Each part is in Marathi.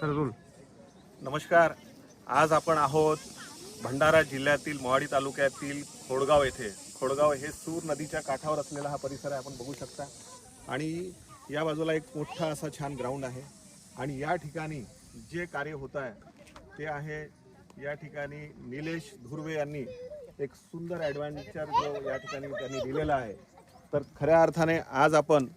नमस्कार. आज आपण आहोत भंडारा जिल्ह्यातील मोहाडी तालुक्यातील खोडगाव येथे. खोडगाव हे सूर नदीच्या काठावर असलेला हा परिसर आहे, आपण बघू शकता. आणि या बाजूला एक मोठा असा छान ग्राउंड आहे. आणि या ठिकाणी जे कार्य होत आहे ते आहे, या ठिकाणी निलेश धुर्वे यांनी एक सुंदर ॲडव्हेंचर जो या ठिकाणी त्यांनी दिलेला आहे. तर खऱ्या अर्थाने आज आपण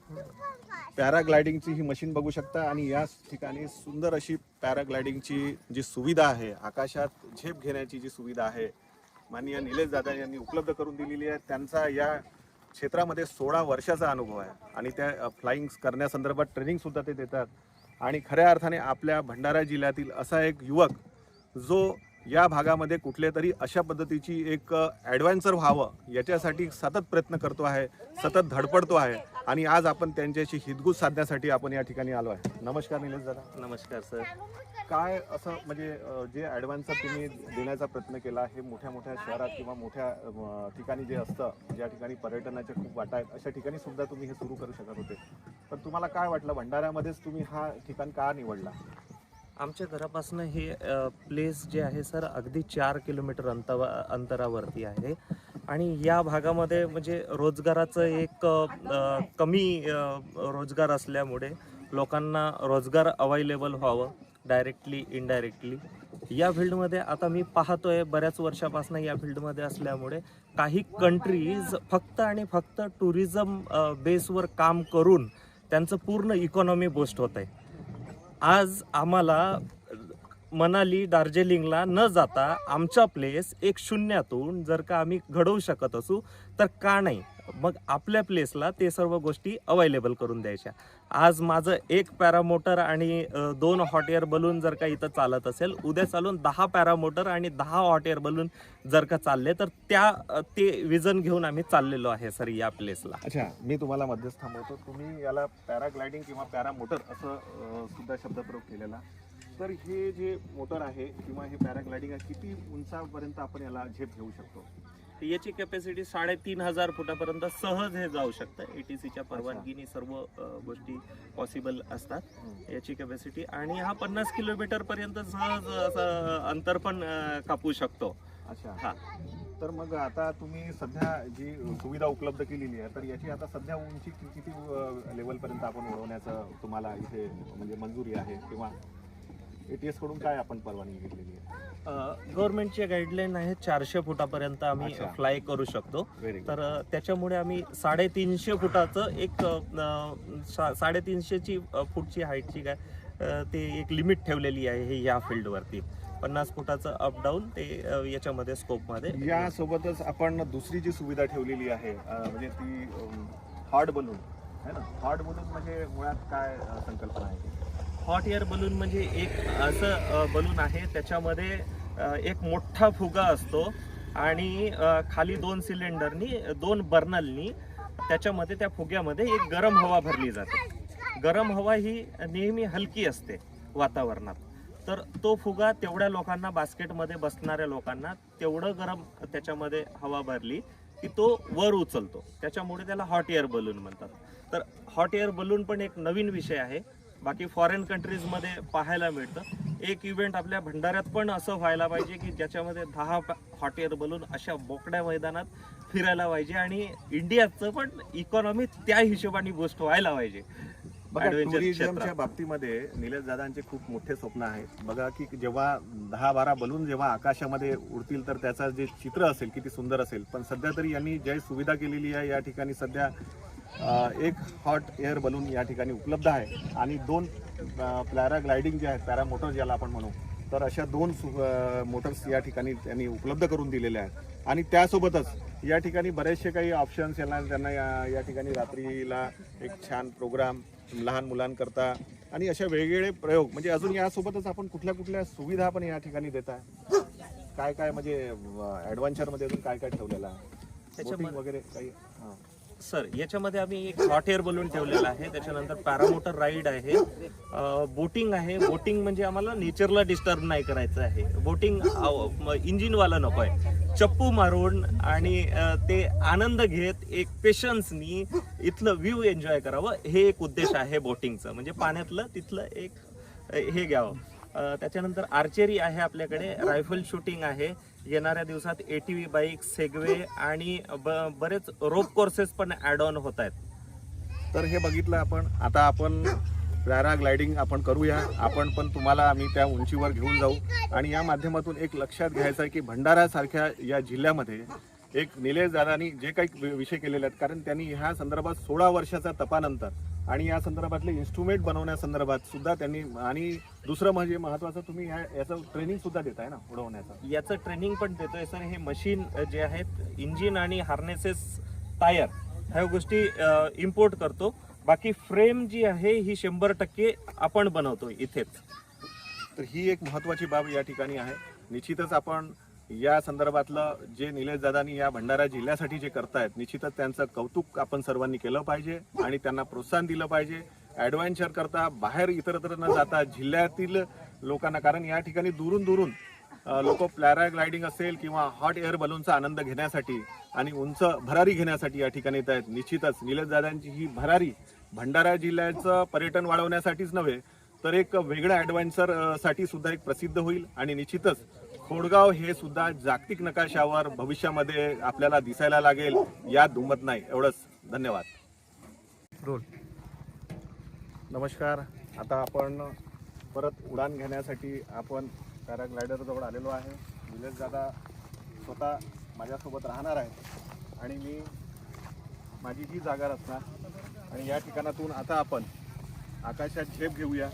पॅराग्लायडिंगची ही मशीन बघू शकता. आणि या ठिकाणी सुंदर अशी पॅराग्लायडिंगची जी सुविधा आहे, आकाशात झेप घेण्याची जी सुविधा आहे, माननीय निलेश दादा यांनी उपलब्ध करून दिलेली आहे. त्यांचा या क्षेत्रामध्ये 16 वर्षाचा अनुभव आहे आणि त्या फ्लाइंग करण्यासंदर्भात ट्रेनिंगसुद्धा ते देतात. आणि खऱ्या अर्थाने आपल्या भंडारा जिल्ह्यातील असा एक युवक जो या भागामध्ये कुठल्या तरी अशा पद्धतीची एक ॲडव्हेंचर व्हावं याच्यासाठी सतत प्रयत्न करतो आहे, सतत धडपडतो आहे. आणि आज आपण त्यांच्याशी हितगुज साधण्यासाठी आपण या ठिकाणी आलो आहे. नमस्कार निलेश दादा. नमस्कार सर. काय असं म्हणजे जे ॲडव्हेंचर तुम्ही देण्याचा प्रयत्न केला, हे मोठ्या मोठ्या शहरात किंवा मोठ्या ठिकाणी जे असतं, ज्या ठिकाणी पर्यटनाचे खूप वाटा आहेत, अशा ठिकाणी सुद्धा तुम्ही हे सुरू करू शकत होते. पण तुम्हाला काय वाटलं, भंडाऱ्यामध्येच तुम्ही हा ठिकाण का निवडला? आमच्या घरापासून हे प्लेस जे आहे सर अगदी 4 किलोमीटर अंतरावरती आहे. आणि या भागामध्ये म्हणजे रोजगाराचं एक कमी रोजगार असल्यामुळे लोकांना रोजगार अवेलेबल व्हावं डायरेक्टली इनडायरेक्टली. या फील्डमध्ये आता मी पाहतोय बऱ्याच वर्षापासून या फील्डमध्ये असल्यामुळे काही कंट्रीज फक्त आणि फक्त टुरिझम बेसवर काम करून त्यांचं पूर्ण इकॉनॉमी बूस्ट होत आहे. आज आम्हाला मनाली दार्जिलिंगला न जाता आमचा प्लेस एक शून्यातून जर का आम्ही घडवू शकत असू तर का नाही, मग आपल्या प्लेसला ते सर्व गोष्टी अवेलेबल करून द्यायच्या. आज माझं एक पॅरामोटर आणि 2 हॉट एअर बलून जर का इथं चालत असेल, उद्या चालून 10 पॅरामोटर आणि 10 हॉट एअर बलून जर का चालले तर ते विजन घेऊन आम्ही चाललेलो आहे सर या प्लेसला. अच्छा, मी तुम्हाला मध्यस्थ थांबवतो. तुम्ही याला पॅराग्लायडिंग किंवा पॅरामोटर असं सुद्धा शब्दप्रयोग केलेला. तर हे जे मोटर आहे किंवा हे पॅराग्लायडिंग आहे, किती उंचापर्यंत आपण याला झेप घेऊ शकतो? याची कॅपॅसिटी 3,500 फुटापर्यंत सहज हे जाऊ शकतं. ATCच्या परवानगीने सर्व गोष्टी पॉसिबल असतात याची कॅपॅसिटी. आणि हा 50 किलोमीटर पर्यंत सहज असं अंतर पण कापू शकतो. अच्छा. हा. तर मग आता तुम्ही सध्या जी सुविधा उपलब्ध केलेली आहे, तर याची आता सध्या उंची किती लेवलपर्यंत आपण उडवण्याचं तुम्हाला इथे म्हणजे मंजुरी आहे, किंवा ATS कडून काय आपण परवानगी घेतलेली आहे? गव्हर्नमेंटची गाईडलाईन आहे 400 फुटापर्यंत आम्ही फ्लाय करू शकतो. तर त्याच्यामुळे आम्ही 350 फुटाचं एक 350 फूटची हाईटची काय ते एक लिमिट ठेवलेली आहे या फील्डवरती. 50 फुटाचं अप डाऊन ते याच्यामध्ये स्कोपमध्ये. यासोबतच आपण दुसरी जी सुविधा ठेवलेली आहे म्हणजे ती हॉट बलून आहे ना. हॉट बलून म्हणजे मुळात काय संकल्पना आहे? हॉट एअर बलून म्हणजे एक असं बलून आहे, त्याच्यामध्ये एक मोठा फुगा असतो आणि खाली 2 सिलेंडरनी 2 बर्नलनी त्याच्यामध्ये त्या फुग्यामध्ये एक गरम हवा भरली जाते. गरम हवा ही नेहमी हलकी असते वातावरणात. तर तो फुगा तेवढ्या लोकांना, बास्केटमध्ये बसणाऱ्या लोकांना तेवढं गरम त्याच्यामध्ये हवा भरली की तो वर उचलतो. त्याच्यामुळे त्याला हॉट एअर बलून म्हणतात. तर हॉट एअर बलून पण एक नवीन विषय आहे. बाकी फॉरेन कंट्रीजमध्ये पाहायला मिळतं. एक इव्हेंट आपल्या भंडाऱ्यात पण असं व्हायला पाहिजे की ज्याच्यामध्ये 10 हॉट एअर बलून अशा बोकड्या मैदानात फिरायला पाहिजे आणि इंडियाचं पण इकॉनॉमी त्या हिशोबाने बूस्ट व्हायला पाहिजे. टुरिझमच्या बाबतीमध्ये निलेश दादांचे खूप मोठे स्वप्न आहेत. बघा की जेव्हा 10-12 बलून जेव्हा आकाशामध्ये उडतील तर त्याचं जे चित्र असेल किती सुंदर असेल. पण सध्या तरी यांनी जी सुविधा केलेली आहे, या ठिकाणी सध्या एक हॉट एअर बलून या ठिकाणी उपलब्ध आहे आणि 2 पॅराग्लायडिंग जे आहेत, पॅरामोटर ज्याला आपण म्हणू, तर अशा 2 मोटर्स या ठिकाणी त्यांनी उपलब्ध करून दिलेल्या आहेत. आणि त्यासोबतच या ठिकाणी बरेचसे काही ऑप्शन्स त्यांना या ठिकाणी रात्रीला एक छान प्रोग्राम लहान मुलांकरता आणि अशा वेगवेगळे प्रयोग, म्हणजे अजून यासोबतच आपण कुठल्या कुठल्या सुविधा आपण या ठिकाणी देत आहे? काय म्हणजे ॲडव्हेंचरमध्ये अजून काय ठेवलेलं आहे? बोटिंग वगैरे काही? सर याच्यामध्ये आम्ही एक हॉट एअर बलून ठेवलेला आहे. त्याच्यानंतर पॅरामोटर राईड आहे, बोटिंग आहे. बोटिंग म्हणजे आम्हाला नेचरला डिस्टर्ब नाही करायचं आहे. बोटिंग इंजिनवाला नको आहे, चप्पू मारून आणि ते आनंद घेत एक पेशन्सनी इथलं व्ह्यू एन्जॉय करावं, हे एक उद्देश आहे बोटिंगचं. म्हणजे पाण्यातलं तिथलं एक हे घ्यावं. त्याच्यानंतर आर्चरी आहे आपल्याकडे, रायफल शूटिंग आहे. येणाऱ्या दिवसात ATV बाईक, सेगवे आणि बरेच रोप कोर्सेस पण ॲड ऑन होत आहेत. तर हे बघितलं आपण. आता आपण पॅराग्लायडिंग आपण करूया. आपण पण तुम्हाला आम्ही त्या उंचीवर घेऊन जाऊ. आणि या माध्यमातून एक लक्षात घ्यायचं आहे की भंडारासारख्या या जिल्ह्यामध्ये एक निलेश दादांनी जे काही विषय केलेले आहेत, कारण त्यांनी ह्या संदर्भात 16 वर्षाचा तपानंतर आणि या संदर्भातले इन्स्ट्रुमेंट बनवण्यासंदर्भात सुद्धा त्यांनी, आणि दुसरं म्हणजे महत्त्वाचं, तुम्ही याचं ट्रेनिंग सुद्धा देताय ना उडवण्याचं. याचं ट्रेनिंग पण देतोय सर. हे मशीन जे आहेत, इंजिन आणि हार्नेसेस, टायर, ह्या गोष्टी इम्पोर्ट करतो. बाकी फ्रेम जी आहे ही 100% आपण बनवतो इथेच. तर ही एक महत्त्वाची बाब या ठिकाणी आहे. निश्चितच आपण या संदर्भातलं जे निलेश दादांनी या भंडारा जिल्ह्यासाठी जे करतायत, निश्चितच त्यांचं कौतुक आपण सर्वांनी केलं पाहिजे आणि त्यांना प्रोत्साहन दिलं पाहिजे. ॲडव्हेंचर करता बाहेर इतरत्र न जाता जिल्ह्यातील लोकांना, कारण या ठिकाणी दुरून दुरून लोक पॅराग्लायडिंग असेल किंवा हॉट एअर बलूनचा आनंद घेण्यासाठी आणि उंच भरारी घेण्यासाठी या ठिकाणी येत आहेत. निश्चितच निलेश दादांची ही भरारी भंडारा जिल्ह्याचं पर्यटन वाढवण्यासाठीच नव्हे, तर एक वेगळं ॲडव्हेंचर साठी सुद्धा एक प्रसिद्ध होईल. आणि निश्चितच खोडगाव हे सुद्धा जागतिक नकाशावर भविष्यामध्ये आपल्याला दिसायला लागेल, यात दुमत नाही. एवढंच. धन्यवाद. रोल. नमस्कार. आता आपण परत उडान घेण्यासाठी आपण पॅराग्लायडरजवळ आलेलो आहे. निलेश दादा स्वतः माझ्यासोबत राहणार आहे आणि मी माझी ही जागा रचणार. आणि या ठिकाणातून आता आपण आकाशात झेप घेऊया,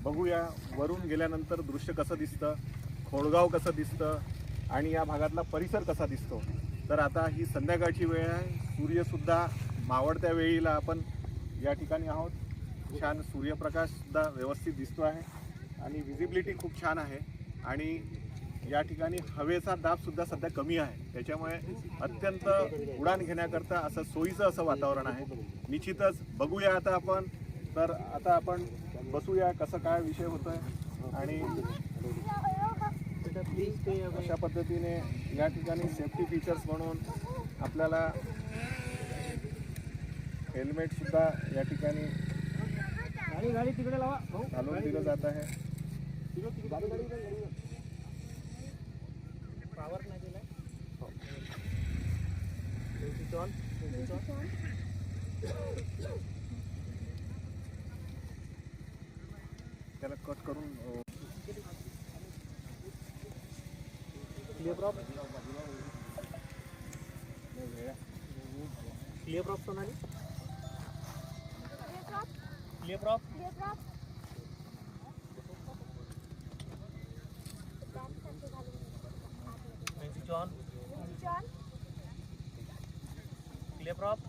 बघूया वरून गेल्यानंतर दृश्य कसं दिसतं, खोडगाव कसं दिसतं आणि या भागातला परिसर कसा दिसतो. तर आता ही संध्याकाळची वेळ आहे. सूर्यसुद्धा मावळत्या वेळीला आपण या ठिकाणी आहोत. छान सूर्यप्रकाश सुद्धा व्यवस्थित दिसतो आहे आणि व्हिजिबिलिटी खूप छान आहे. आणि या ठिकाणी हवेचा दाबसुद्धा सध्या कमी आहे, त्याच्यामुळे अत्यंत उडान घेण्याकरता असं सोयीचं असं वातावरण आहे. निश्चितच बघूया आता आपण. तर आता आपण बसूया, कसं काय विषय होतोय. आणि अशा पद्धतीने या ठिकाणी सेफ्टी फीचर्स म्हणून आपल्याला हेल्मेट सुद्धा या ठिकाणी घालून दिलं जात आहे. त्याला कट करून clear prop Sonali, clear prop. Clear prop.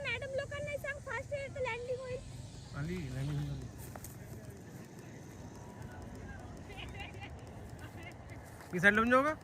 Madam लोकांना सांग फास्ट लँडिंग होईल. आली लँडिंग झाली. इस साइड लो जाओगा.